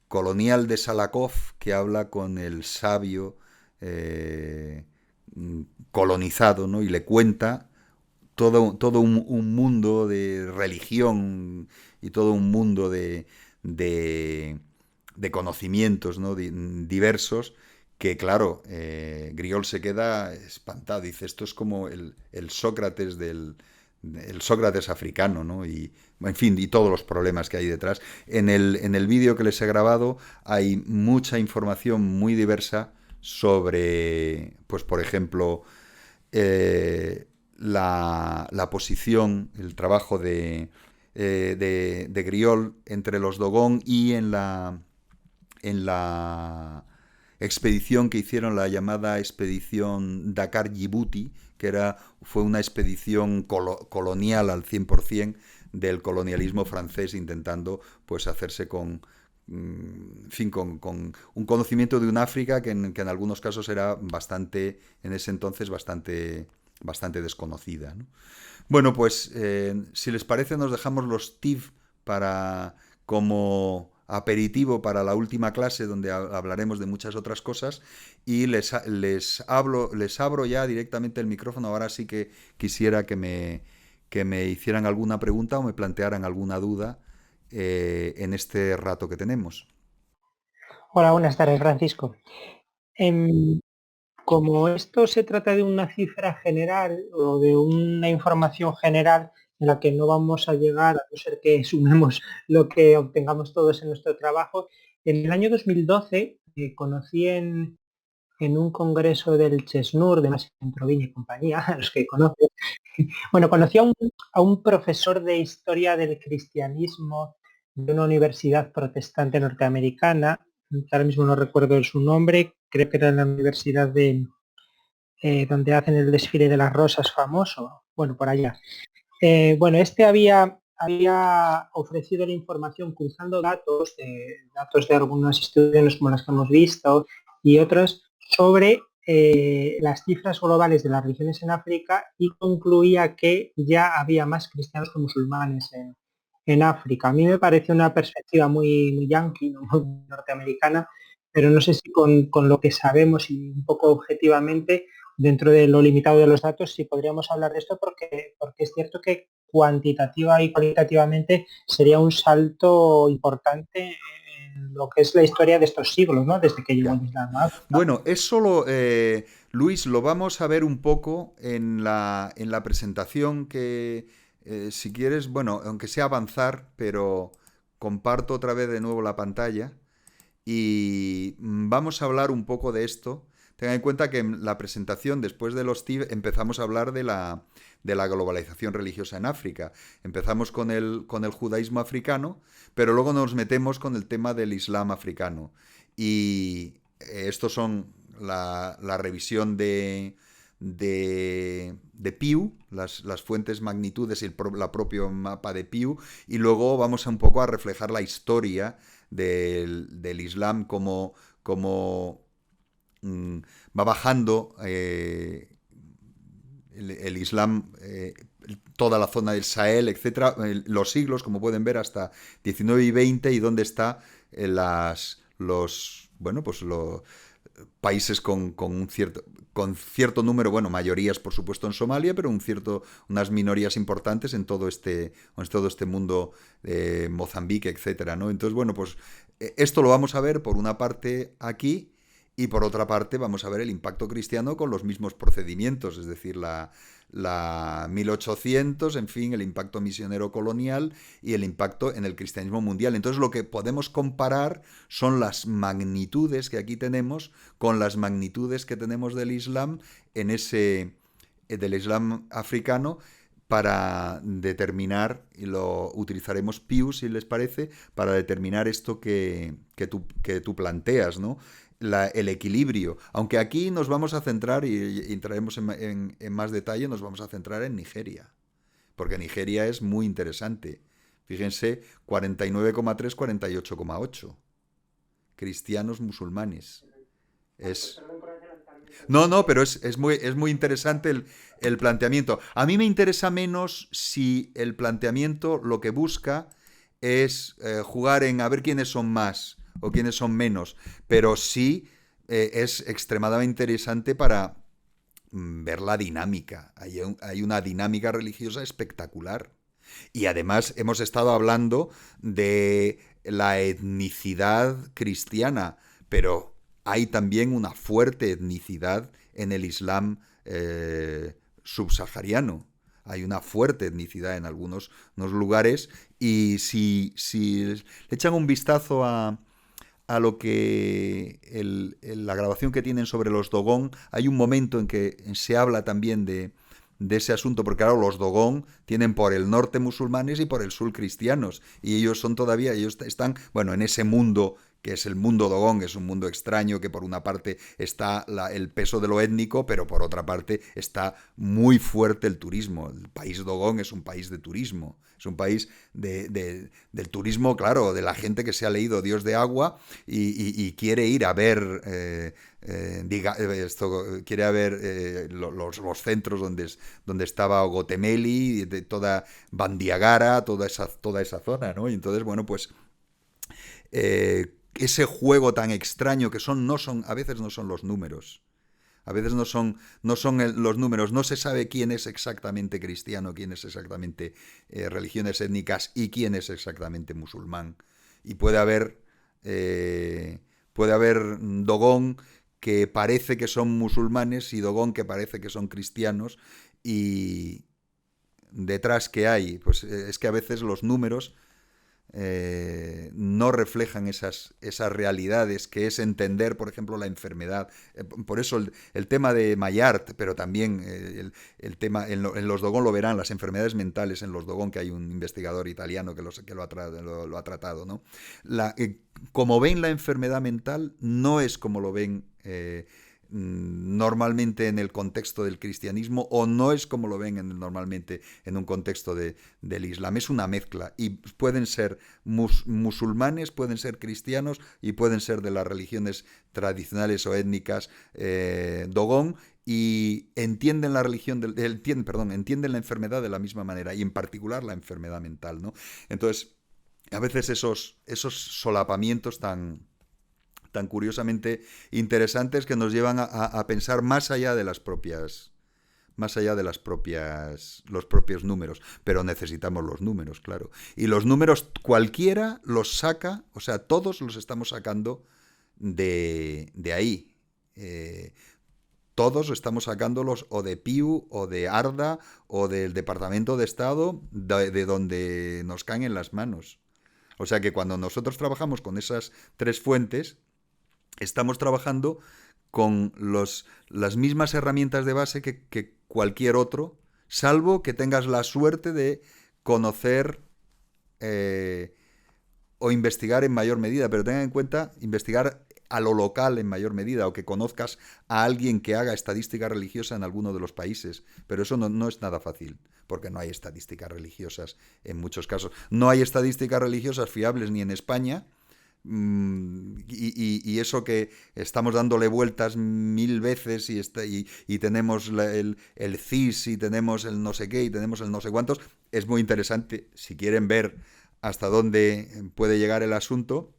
S1: colonial de Salakov que habla con el sabio eh, colonizado, ¿no? Y le cuenta todo un mundo de religión y todo un mundo de conocimientos, ¿no? Diversos que, claro, Griol se queda espantado. Dice, esto es como el Sócrates el Sócrates africano, ¿no? Y, en fin, y todos los problemas que hay detrás. En el vídeo que les he grabado hay mucha información muy diversa sobre, pues, por ejemplo, la posición, el trabajo de Griol entre los Dogon y en la expedición que hicieron, la llamada expedición Dakar-Djibouti, fue una expedición colonial al 100% del colonialismo francés, intentando pues hacerse en fin, con un conocimiento de un África que en algunos casos era bastante, en ese entonces, bastante desconocida, ¿no? Bueno, pues si les parece nos dejamos los TIF como aperitivo para la última clase donde hablaremos de muchas otras cosas y les abro ya directamente el micrófono. Ahora sí que quisiera que me hicieran alguna pregunta o me plantearan alguna duda en este rato que tenemos.
S2: Hola, buenas tardes, Francisco. Em, Como esto se trata de una cifra general o de una información general en la que no vamos a llegar, a no ser que sumemos lo que obtengamos todos en nuestro trabajo, en el año 2012 conocí en un congreso del CHESNUR, de más Centro Viña y compañía, los que conocen. Bueno, conocí a un profesor de historia del cristianismo de una universidad protestante norteamericana, que ahora mismo no recuerdo su nombre, creo que era la universidad de donde hacen el desfile de las rosas famoso, bueno, por allá. Bueno, este había ofrecido la información cruzando datos de algunas instituciones como las que hemos visto y otros sobre las cifras globales de las religiones en África y concluía que ya había más cristianos que musulmanes en África. A mí me parece una perspectiva muy yanqui, ¿no? Muy norteamericana, pero no sé si con lo que sabemos y un poco objetivamente dentro de lo limitado de los datos, sí podríamos hablar de esto porque es cierto que cuantitativa y cualitativamente sería un salto importante en lo que es la historia de estos siglos, ¿no? Desde que llegó
S1: Ya.
S2: el Islam a África.
S1: Bueno, es solo, Luis, lo vamos a ver un poco en la presentación que, si quieres, bueno, aunque sea avanzar, pero comparto otra vez de nuevo la pantalla y vamos a hablar un poco de esto. Tengan en cuenta que en la presentación, después de los TIB, empezamos a hablar de la globalización religiosa en África. Empezamos con el judaísmo africano, pero luego nos metemos con el tema del islam africano. Y estos son la revisión de Pew, las fuentes magnitudes y la propio mapa de Pew, y luego vamos un poco a reflejar la historia del Islam como mm, va bajando el Islam, toda la zona del Sahel, etcétera, los siglos, como pueden ver, hasta 19 y 20, y donde está bueno, pues los países con cierto número, bueno, mayorías por supuesto en Somalia, pero unas minorías importantes en todo este mundo, Mozambique, etcétera, ¿no? Entonces, bueno, pues esto lo vamos a ver por una parte aquí, y por otra parte vamos a ver el impacto cristiano con los mismos procedimientos, es decir, la 1800, en fin, el impacto misionero colonial y el impacto en el cristianismo mundial. Entonces lo que podemos comparar son las magnitudes que aquí tenemos con las magnitudes que tenemos del Islam del Islam africano, para determinar, y lo utilizaremos Pius, si les parece, para determinar esto que tú planteas, ¿no? El equilibrio. Aunque aquí nos vamos a centrar, y entraremos en más detalle, nos vamos a centrar en Nigeria. Porque Nigeria es muy interesante. Fíjense, 49,3, 48,8. Cristianos musulmanes. Es, no, no, pero es muy interesante el planteamiento. A mí me interesa menos si el planteamiento lo que busca es jugar en a ver quiénes son más o quiénes son menos, pero sí es extremadamente interesante para ver la dinámica. Hay una dinámica religiosa espectacular. Y además hemos estado hablando de la etnicidad cristiana, pero hay también una fuerte etnicidad en el Islam subsahariano. Hay una fuerte etnicidad en algunos lugares, y si le echan un vistazo a lo que la grabación que tienen sobre los Dogón, hay un momento en que se habla también de ese asunto, porque claro, los Dogón tienen por el norte musulmanes y por el sur cristianos, y ellos están, bueno, en ese mundo que es el mundo Dogón, que es un mundo extraño, que por una parte está el peso de lo étnico, pero por otra parte está muy fuerte el turismo. El país Dogón es un país de turismo, es un país del turismo, claro, de la gente que se ha leído Dios de Agua y quiere ir a ver, quiere ver los centros donde estaba Ogotemeli, de toda Bandiagara, toda esa zona, ¿no? Y entonces, bueno, pues ese juego tan extraño que a veces no son los números. A veces no son los números, no se sabe quién es exactamente cristiano, quién es exactamente religiones étnicas y quién es exactamente musulmán. Y puede haber Dogón que parece que son musulmanes y Dogón que parece que son cristianos, y detrás que hay, pues es que a veces los números no reflejan esas realidades, que es entender, por ejemplo, la enfermedad. Por eso el tema de Maillard, pero también el tema, en los Dogon lo verán, las enfermedades mentales en los Dogon, que hay un investigador italiano que lo ha tratado, ¿no? Como ven la enfermedad mental, no es como lo ven normalmente en el contexto del cristianismo, o no es como lo ven normalmente en un contexto del Islam. Es una mezcla, y pueden ser musulmanes, pueden ser cristianos, y pueden ser de las religiones tradicionales o étnicas Dogon, y entienden la religión entienden la enfermedad de la misma manera, y en particular la enfermedad mental, ¿no? Entonces, a veces esos solapamientos tan curiosamente interesantes, que nos llevan a pensar más allá de los propios números. Pero necesitamos los números, claro. Y los números cualquiera los saca, o sea, todos los estamos sacando de ahí. Todos estamos sacándolos o de Pew, o de Arda, o del Departamento de Estado, de donde nos caen en las manos. O sea que cuando nosotros trabajamos con esas tres fuentes, estamos trabajando con las mismas herramientas de base que cualquier otro, salvo que tengas la suerte de conocer o investigar en mayor medida. Pero tengan en cuenta, investigar a lo local en mayor medida, o que conozcas a alguien que haga estadística religiosa en alguno de los países. Pero eso no es nada fácil, porque no hay estadísticas religiosas en muchos casos. No hay estadísticas religiosas fiables ni en España. Y eso que estamos dándole vueltas mil veces, y tenemos el CIS, y tenemos el no sé qué, y tenemos el no sé cuántos. Es muy interesante si quieren ver hasta dónde puede llegar el asunto.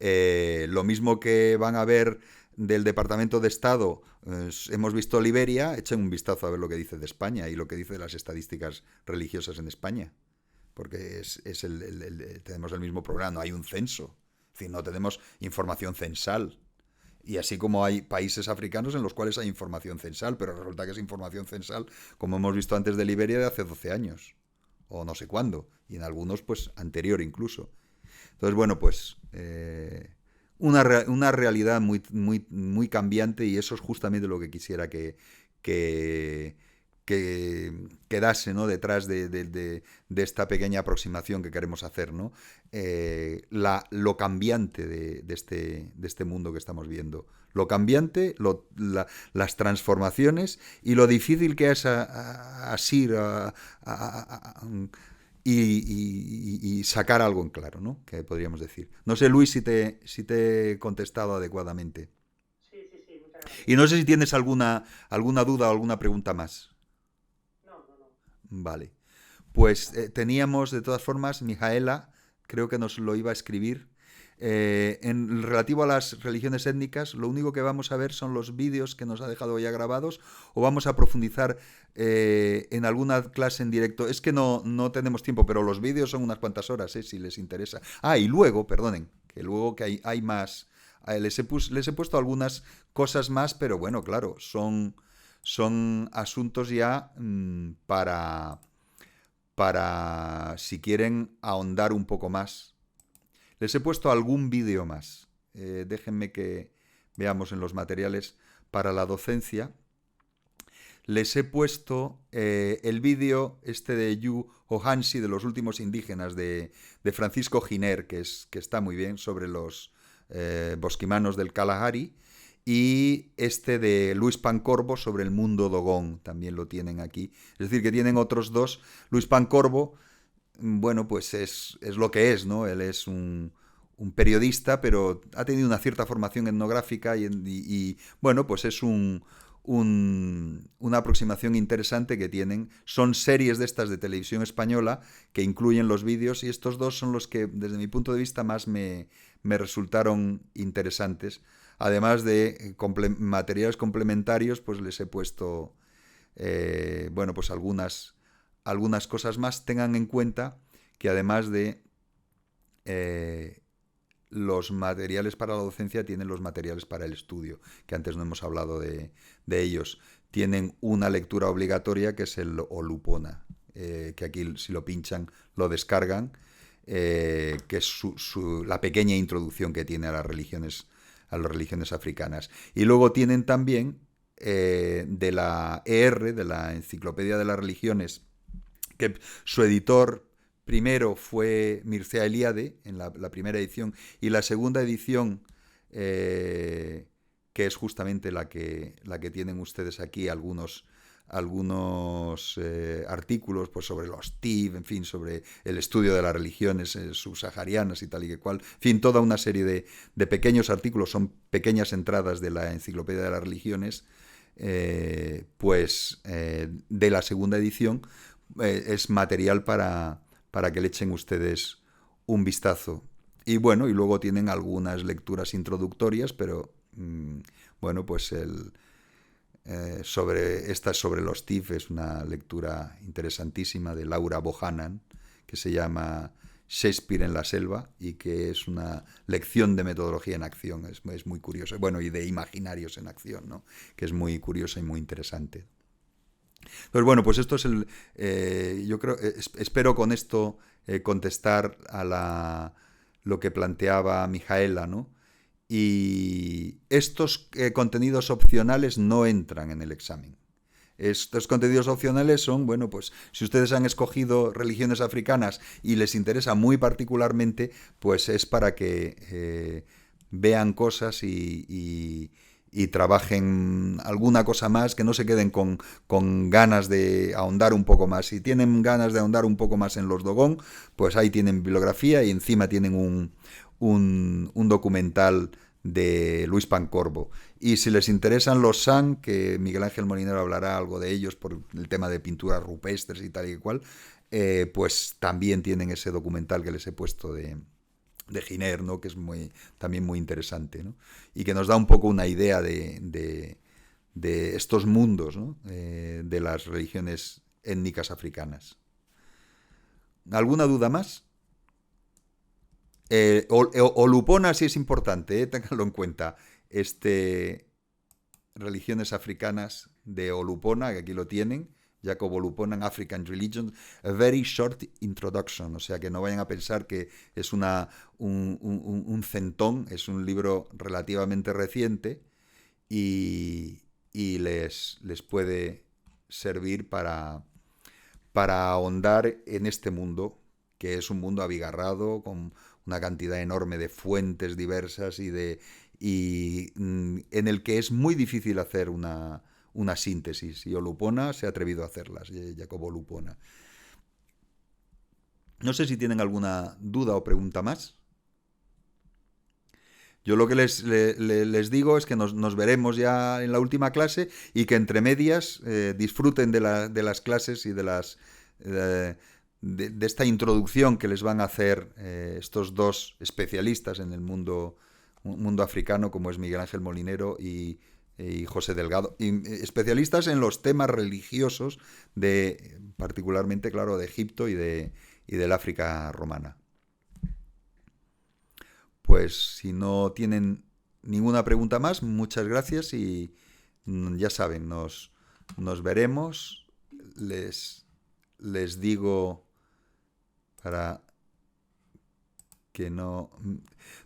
S1: Lo mismo que van a ver del Departamento de Estado, hemos visto Liberia, echen un vistazo a ver lo que dice de España y lo que dice de las estadísticas religiosas en España. Porque tenemos el mismo programa, no hay un censo. Es decir, no tenemos información censal. Y así como hay países africanos en los cuales hay información censal, pero resulta que es información censal, como hemos visto antes de Liberia, de hace 12 años, o no sé cuándo, y en algunos, pues, anterior incluso. Entonces, bueno, pues, una realidad muy, muy, muy cambiante, y eso es justamente lo que quisiera que, que quedase, ¿no?, detrás de esta pequeña aproximación que queremos hacer, ¿no? Lo cambiante de este mundo que estamos viendo. Lo cambiante, las transformaciones, y lo difícil que es asir y sacar algo en claro, ¿no?, que podríamos decir. No sé, Luis, si te he contestado adecuadamente.
S2: Sí, sí, sí, muchas gracias.
S1: Y no sé si tienes alguna duda o alguna pregunta más.
S2: No, no, no.
S1: Vale. Pues
S2: Nada.
S1: teníamos, de todas formas, Mijaela, creo que nos lo iba a escribir. En relativo a las religiones étnicas, lo único que vamos a ver son los vídeos que nos ha dejado ya grabados, o vamos a profundizar en alguna clase en directo. Es que no tenemos tiempo, pero los vídeos son unas cuantas horas, si les interesa. Ah, y luego, perdonen, que luego que hay más. Les he puesto algunas cosas más, pero bueno, claro, son asuntos ya para si quieren ahondar un poco más. Les he puesto algún vídeo más. Déjenme que veamos en los materiales para la docencia. Les he puesto el vídeo de Yu Ohansi, de los últimos indígenas, de Francisco Giner, que está muy bien, sobre los bosquimanos del Kalahari. Y de Luis Pancorbo, sobre el mundo Dogón, también lo tienen aquí. Es decir, que tienen otros dos. Luis Pancorbo, bueno, pues es lo que es, ¿no? Él es un periodista, pero ha tenido una cierta formación etnográfica, y bueno, pues es una aproximación interesante que tienen. Son series de estas de televisión española que incluyen los vídeos, y estos dos son los que, desde mi punto de vista, más me resultaron interesantes. Además de materiales complementarios, pues les he puesto, bueno, pues algunas cosas más. Tengan en cuenta que además de los materiales para la docencia, tienen los materiales para el estudio, que antes no hemos hablado de ellos. Tienen una lectura obligatoria, que es el Olupona, que aquí, si lo pinchan, lo descargan. que es la pequeña introducción que tiene a las religiones africanas. Y luego tienen también de la ER, de la Enciclopedia de las Religiones, que su editor primero fue Mircea Eliade en la primera edición, y la segunda edición, que es justamente la que tienen ustedes aquí, algunos artículos pues sobre los TIV, en fin, sobre el estudio de las religiones subsaharianas y tal y que cual, en fin, toda una serie de pequeños artículos, son pequeñas entradas de la Enciclopedia de las Religiones, de la segunda edición, es material para que le echen ustedes un vistazo. Y bueno, y luego tienen algunas lecturas introductorias, pero bueno, pues sobre los TIF es una lectura interesantísima de Laura Bohannan, que se llama Shakespeare en la selva, y que es una lección de metodología en acción, es muy curioso, bueno, y de imaginarios en acción, ¿no? Que es muy curiosa y muy interesante. Entonces, bueno, pues esto es yo creo, espero con esto contestar a lo que planteaba Mijaela, ¿no? Y estos contenidos opcionales no entran en el examen. Estos contenidos opcionales son, bueno, pues si ustedes han escogido religiones africanas y les interesa muy particularmente, pues es para que vean cosas y trabajen alguna cosa más, que no se queden con ganas de ahondar un poco más. Si tienen ganas de ahondar un poco más en los Dogón, pues ahí tienen bibliografía y encima tienen un documental de Luis Pancorbo. Y si les interesan los San, que Miguel Ángel Molinero hablará algo de ellos por el tema de pinturas rupestres y tal y cual, pues también tienen ese documental que les he puesto de Giner, ¿no? Que es también muy interesante, ¿no? Y que nos da un poco una idea de estos mundos, ¿no? De las religiones étnicas africanas. ¿Alguna duda más? Olupona sí es importante, ténganlo en cuenta. Religiones africanas de Olupona, que aquí lo tienen, Jacob Olupona en African Religions, a very short introduction, o sea que no vayan a pensar que es un centón, es un libro relativamente reciente y les puede servir para ahondar en este mundo, que es un mundo abigarrado, con una cantidad enorme de fuentes diversas en el que es muy difícil hacer una síntesis. Y Olupona se ha atrevido a hacerlas, Jacobo Olupona. No sé si tienen alguna duda o pregunta más. Yo lo que les digo es que nos veremos ya en la última clase y que entre medias disfruten de las clases y de esta introducción que les van a hacer estos dos especialistas en el mundo africano, como es Miguel Ángel Molinero y José Delgado, y especialistas en los temas religiosos, particularmente, claro, de Egipto y del África romana. Pues si no tienen ninguna pregunta más, muchas gracias y ya saben, nos veremos. Les digo para que no...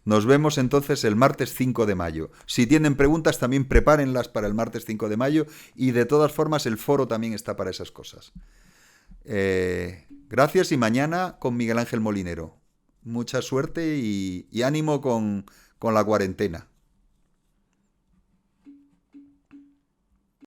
S1: Nos vemos entonces el martes 5 de mayo. Si tienen preguntas, también prepárenlas para el martes 5 de mayo y de todas formas el foro también está para esas cosas. Gracias y mañana con Miguel Ángel Molinero. Mucha suerte y ánimo con la cuarentena.